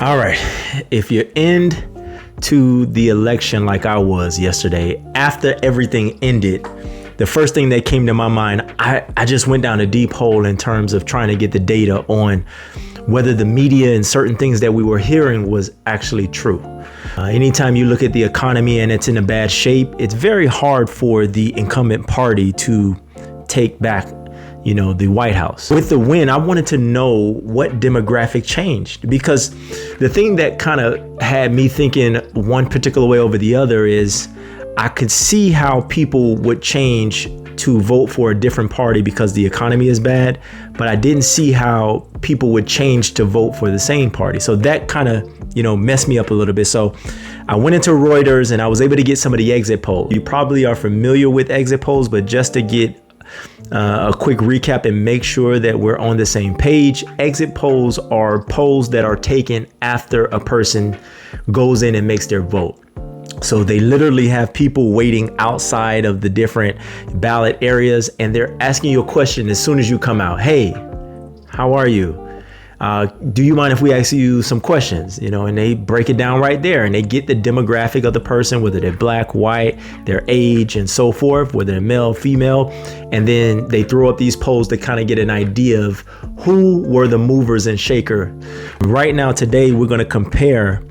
All right. If you're into the election like I was yesterday, after everything ended, the first thing that came to my mind, I just went down a deep hole in terms of trying to get the data on whether the media and certain things that we were hearing was actually true. Anytime you look at the economy and it's in a bad shape, it's very hard for the incumbent party to take back the White House. With the win, I wanted to know what demographic changed, because the thing that kind of had me thinking one particular way over the other is I could see how people would change to vote for a different party because the economy is bad, but I didn't see how people would change to vote for the same party. So that kind of, messed me up a little bit. So I went into Reuters and I was able to get some of the exit polls. You probably are familiar with exit polls, but just to get a quick recap and make sure that we're on the same page. Exit polls are polls that are taken after a person goes in and makes their vote. So they literally have people waiting outside of the different ballot areas, and they're asking you a question as soon as you come out. Hey, how are you? Do you mind if we ask you some questions? And they break it down right there, and they get the demographic of the person, whether they're black, white, their age, and so forth, whether they're male, female. And then they throw up these polls to kind of get an idea of who were the movers and shakers. Right now, today, we're going to compare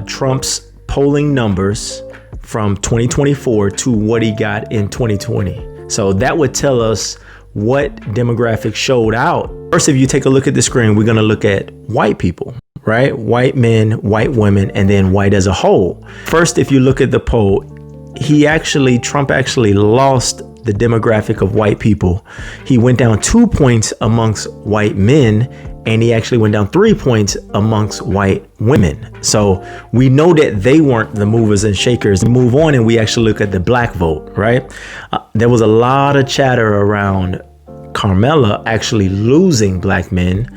Trump's polling numbers from 2024 to what he got in 2020. So that would tell us what demographics showed out. First, if you take a look at the screen, we're going to look at white people, right? White men, white women, and then white as a whole. First, if you look at the poll, Trump actually lost the demographic of white people. He went down 2 points amongst white men, and he actually went down 3 points amongst white women. So we know that they weren't the movers and shakers. We move on and we actually look at the black vote, right? There was a lot of chatter around Carmela actually losing black men.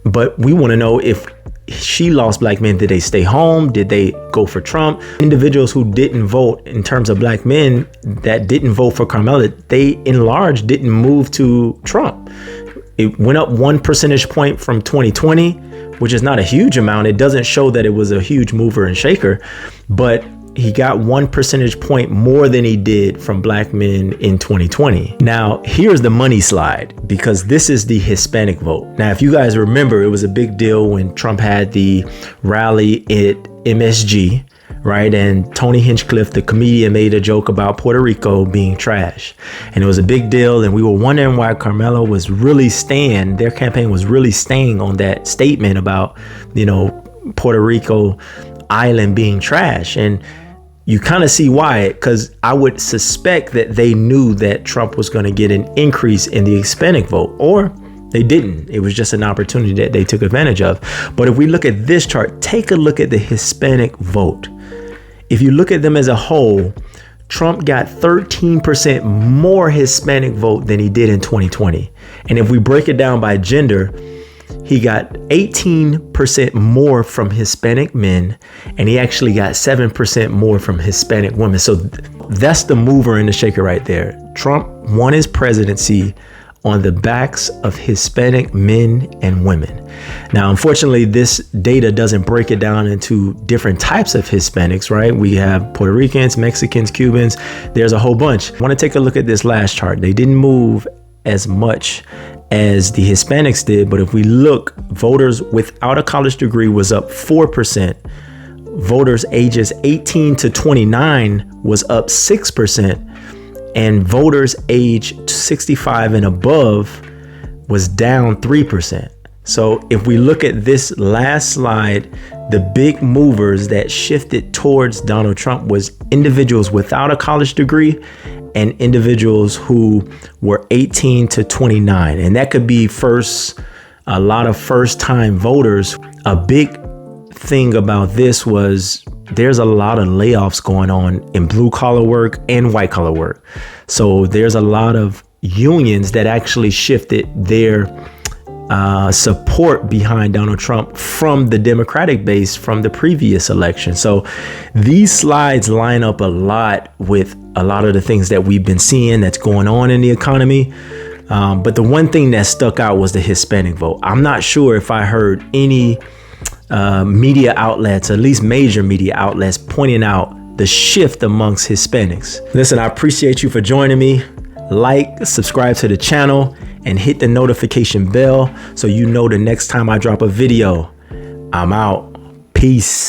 But we want to know, if she lost black men, did they stay home? Did they go for Trump? Individuals who didn't vote, in terms of black men that didn't vote for Carmela, they in large didn't move to Trump. It went up 1 percentage point from 2020, which is not a huge amount. It doesn't show that it was a huge mover and shaker, but he got 1 percentage point more than he did from black men in 2020. Now, here's the money slide, because this is the Hispanic vote. Now, if you guys remember, it was a big deal when Trump had the rally at MSG, right? And Tony Hinchcliffe, the comedian, made a joke about Puerto Rico being trash. And it was a big deal. And we were wondering why Carmela was really their campaign was really staying on that statement about, Puerto Rico island being trash. And you kind of see why, because I would suspect that they knew that Trump was going to get an increase in the Hispanic vote, or they didn't. It was just an opportunity that they took advantage of. But if we look at this chart, take a look at the Hispanic vote. If you look at them as a whole, Trump got 13% more Hispanic vote than he did in 2020. And if we break it down by gender, he got 18% more from Hispanic men, and he actually got 7% more from Hispanic women. So that's the mover and the shaker right there. Trump won his presidency on the backs of Hispanic men and women. Now, unfortunately, this data doesn't break it down into different types of Hispanics, right? We have Puerto Ricans, Mexicans, Cubans. There's a whole bunch. I want to take a look at this last chart. They didn't move as much as the Hispanics did, but if we look, voters without a college degree was up 4%. Voters ages 18 to 29 was up 6%. And voters age 65 and above was down 3%. So if we look at this last slide, the big movers that shifted towards Donald Trump was individuals without a college degree and individuals who were 18 to 29. And that could be a lot of first-time voters. A big thing about this was there's a lot of layoffs going on in blue collar work and white collar work. So there's a lot of unions that actually shifted their support behind Donald Trump from the Democratic base from the previous election. So these slides line up a lot with a lot of the things that we've been seeing that's going on in the economy. But the one thing that stuck out was the Hispanic vote. I'm not sure if I heard any media outlets, at least major media outlets, pointing out the shift amongst Hispanics. Listen, I appreciate you for joining me. Like, subscribe to the channel, and hit the notification bell so you know the next time I drop a video. I'm out. Peace.